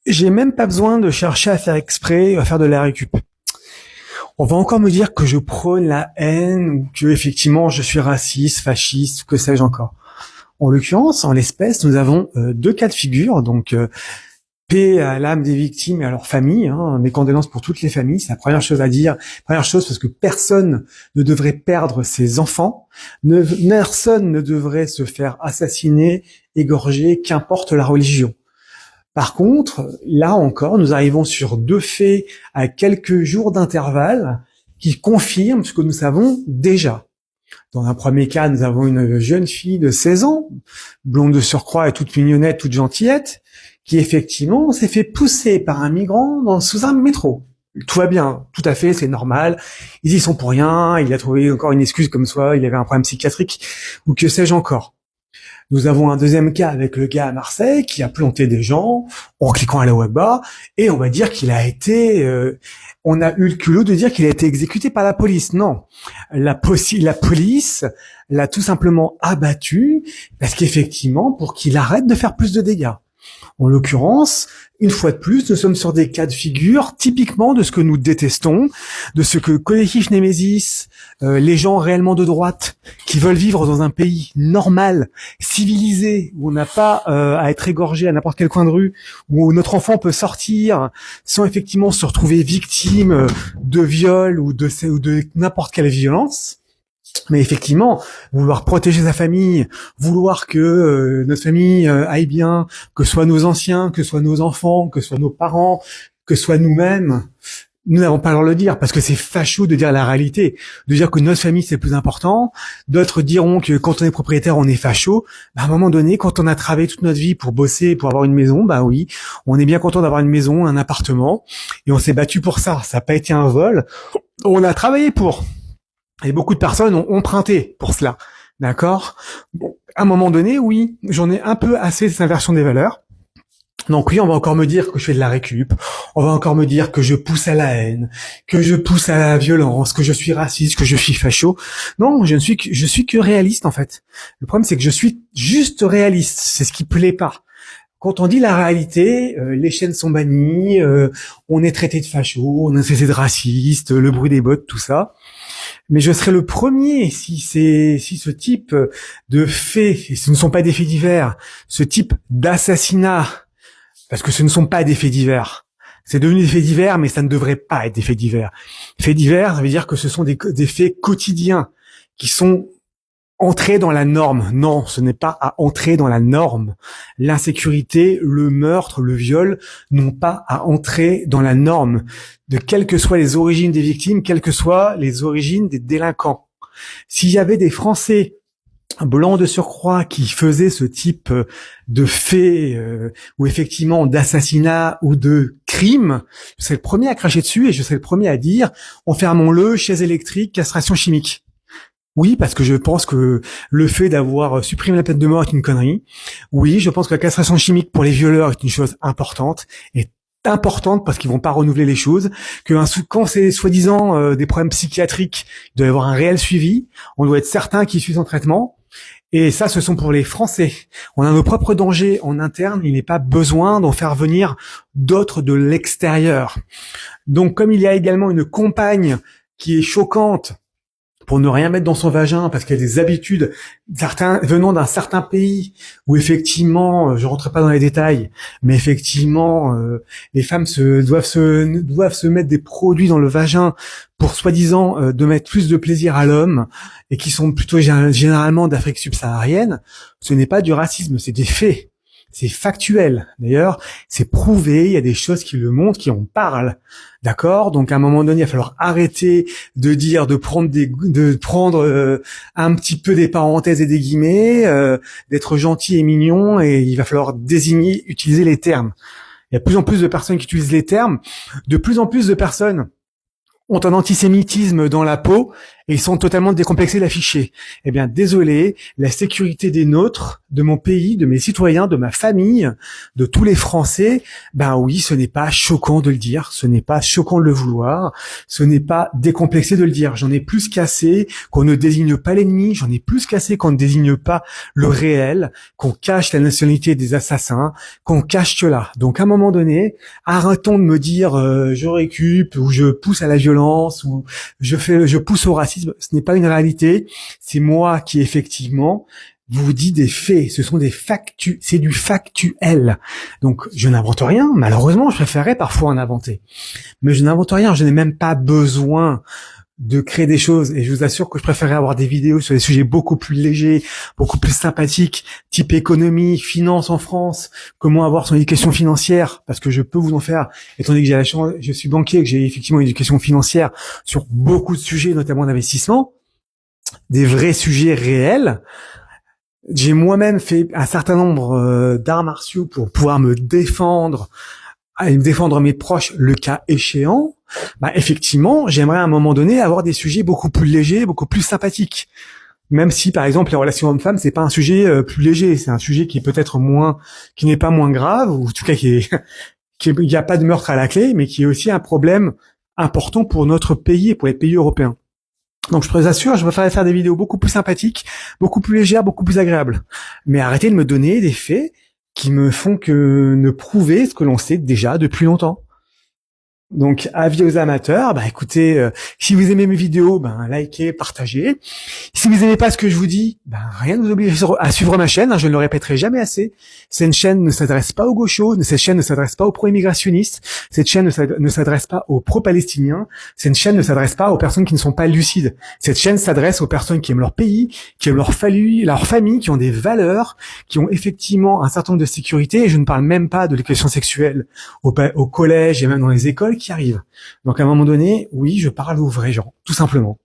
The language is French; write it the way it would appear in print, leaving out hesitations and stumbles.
J'ai même pas besoin de chercher à faire exprès, à faire de la récup. On va encore me dire que je prône la haine ou que effectivement je suis raciste, fasciste, que sais-je encore. En l'occurrence, en l'espèce, nous avons deux cas de figure. Donc, paix à l'âme des victimes et à leurs familles. Mes condoléances pour toutes les familles. C'est la première chose à dire. Première chose parce que personne ne devrait perdre ses enfants. Personne ne devrait se faire assassiner, égorger, qu'importe la religion. Par contre, là encore, nous arrivons sur deux faits à quelques jours d'intervalle qui confirment ce que nous savons déjà. Dans un premier cas, nous avons une jeune fille de 16 ans, blonde de surcroît et toute mignonnette, toute gentillette, qui effectivement s'est fait pousser par un migrant sous un métro. Tout va bien, tout à fait, c'est normal. Ils y sont pour rien, il a trouvé encore une excuse comme ça, il avait un problème psychiatrique, ou que sais-je encore. Nous avons un deuxième cas avec le gars à Marseille qui a planté des gens en cliquant à la Akbar et on va dire qu'il a été, on a eu le culot de dire qu'il a été exécuté par la police. Non, la police l'a tout simplement abattu parce qu'effectivement pour qu'il arrête de faire plus de dégâts. En l'occurrence, une fois de plus, nous sommes sur des cas de figure typiquement de ce que nous détestons, de ce que collectif Némésis, les gens réellement de droite qui veulent vivre dans un pays normal, civilisé, où on n'a pas à être égorgé à n'importe quel coin de rue, où notre enfant peut sortir sans effectivement se retrouver victime de viol ou de n'importe quelle violence. Mais effectivement, vouloir protéger sa famille, vouloir que notre famille aille bien, que ce soit nos anciens, que ce soit nos enfants, que ce soit nos parents, que ce soit nous-mêmes, nous n'avons pas le droit de le dire parce que c'est facho de dire la réalité, de dire que notre famille c'est le plus important. D'autres diront que quand on est propriétaire on est facho. À un moment donné, quand on a travaillé toute notre vie pour bosser, pour avoir une maison, bah oui, on est bien content d'avoir une maison, un appartement, et on s'est battu pour ça. Ça n'a pas été un vol, on a travaillé pour. Et beaucoup de personnes ont emprunté pour cela, d'accord ? Bon, à un moment donné, oui, j'en ai un peu assez de cette inversion des valeurs. Donc oui, on va encore me dire que je fais de la récup, on va encore me dire que je pousse à la haine, que je pousse à la violence, que je suis raciste, que je suis facho. Non, je suis que réaliste en fait. Le problème c'est que je suis juste réaliste, c'est ce qui plaît pas. Quand on dit la réalité, les chaînes sont bannies, on est traité de facho, on est traité de raciste, le bruit des bottes, tout ça. Mais je serais le premier si ce type de faits, et ce ne sont pas des faits divers, ce type d'assassinat, parce que ce ne sont pas des faits divers. C'est devenu des faits divers, mais ça ne devrait pas être des faits divers. Faits divers, ça veut dire que ce sont des faits quotidiens qui sont entrés dans la norme. Non, ce n'est pas à entrer dans la norme. L'insécurité, le meurtre, le viol n'ont pas à entrer dans la norme, de quelles que soient les origines des victimes, quelles que soient les origines des délinquants. S'il y avait des Français blancs de surcroît qui faisaient ce type de faits ou effectivement d'assassinat ou de crimes, je serais le premier à cracher dessus et je serais le premier à dire enfermons-le, chaise électrique, castration chimique. Oui, parce que je pense que le fait d'avoir supprimé la peine de mort est une connerie. Oui, je pense que la castration chimique pour les violeurs est une chose importante, et importante parce qu'ils vont pas renouveler les choses, que quand c'est soi-disant des problèmes psychiatriques, il doit y avoir un réel suivi, on doit être certain qu'ils suivent son traitement, et ça ce sont pour les Français. On a nos propres dangers en interne, il n'est pas besoin d'en faire venir d'autres de l'extérieur. Donc comme il y a également une compagne qui est choquante, pour ne rien mettre dans son vagin, parce qu'il y a des habitudes, certains venant d'un certain pays où effectivement, je rentrerai pas dans les détails, mais effectivement, les femmes doivent se mettre des produits dans le vagin pour soi-disant de mettre plus de plaisir à l'homme, et qui sont plutôt généralement d'Afrique subsaharienne. Ce n'est pas du racisme, c'est des faits. C'est factuel. D'ailleurs, c'est prouvé, il y a des choses qui le montrent, qui en parlent. D'accord? Donc, à un moment donné, il va falloir arrêter de dire, de prendre un petit peu des parenthèses et des guillemets, d'être gentil et mignon, et il va falloir utiliser les termes. Il y a de plus en plus de personnes qui utilisent les termes. De plus en plus de personnes ont un antisémitisme dans la peau, et ils sont totalement décomplexés de l'afficher. Eh bien, désolé, la sécurité des nôtres, de mon pays, de mes citoyens, de ma famille, de tous les Français, ben oui, ce n'est pas choquant de le dire, ce n'est pas choquant de le vouloir, ce n'est pas décomplexé de le dire. J'en ai plus qu'assez qu'on ne désigne pas l'ennemi, j'en ai plus qu'assez qu'on ne désigne pas le réel, qu'on cache la nationalité des assassins, qu'on cache cela. Donc à un moment donné, arrêtons de me dire je récup ou je pousse à la violence ou je pousse au racisme. Ce n'est pas une réalité. C'est moi qui effectivement vous dis des faits. Ce sont c'est du factuel. Donc je n'invente rien. Malheureusement, je préférerais parfois en inventer. Mais je n'invente rien. Je n'ai même pas besoin de créer des choses, et je vous assure que je préférerais avoir des vidéos sur des sujets beaucoup plus légers, beaucoup plus sympathiques, type économie, finance en France, comment avoir son éducation financière, parce que je peux vous en faire, étant donné que j'ai la chance, je suis banquier, que j'ai effectivement une éducation financière sur beaucoup de sujets, notamment d'investissement, des vrais sujets réels. J'ai moi-même fait un certain nombre d'arts martiaux pour pouvoir me défendre mes proches le cas échéant. Bah effectivement, j'aimerais à un moment donné avoir des sujets beaucoup plus légers, beaucoup plus sympathiques. Même si, par exemple, les relations hommes-femmes, c'est pas un sujet plus léger, c'est un sujet qui est peut-être qui n'est pas moins grave, ou en tout cas il n'y a pas de meurtre à la clé, mais qui est aussi un problème important pour notre pays et pour les pays européens. Donc je vous assure, je préfère faire des vidéos beaucoup plus sympathiques, beaucoup plus légères, beaucoup plus agréables. Mais arrêtez de me donner des faits qui me font que ne prouver ce que l'on sait déjà depuis longtemps. Donc, avis aux amateurs, bah écoutez, si vous aimez mes vidéos, ben likez, partagez. Si vous aimez pas ce que je vous dis, ben rien ne vous oblige à suivre ma chaîne, hein, je ne le répéterai jamais assez. Cette chaîne ne s'adresse pas aux gauchos, cette chaîne ne s'adresse pas aux pro-immigrationnistes, cette chaîne ne s'adresse pas aux pro-palestiniens, cette chaîne ne s'adresse pas aux personnes qui ne sont pas lucides. Cette chaîne s'adresse aux personnes qui aiment leur pays, qui aiment leur famille, qui ont des valeurs, qui ont effectivement un certain nombre de sécurité, et je ne parle même pas de l'éducation sexuelle au collège et même dans les écoles qui arrivent. Donc à un moment donné, oui, je parle aux vrais gens, tout simplement.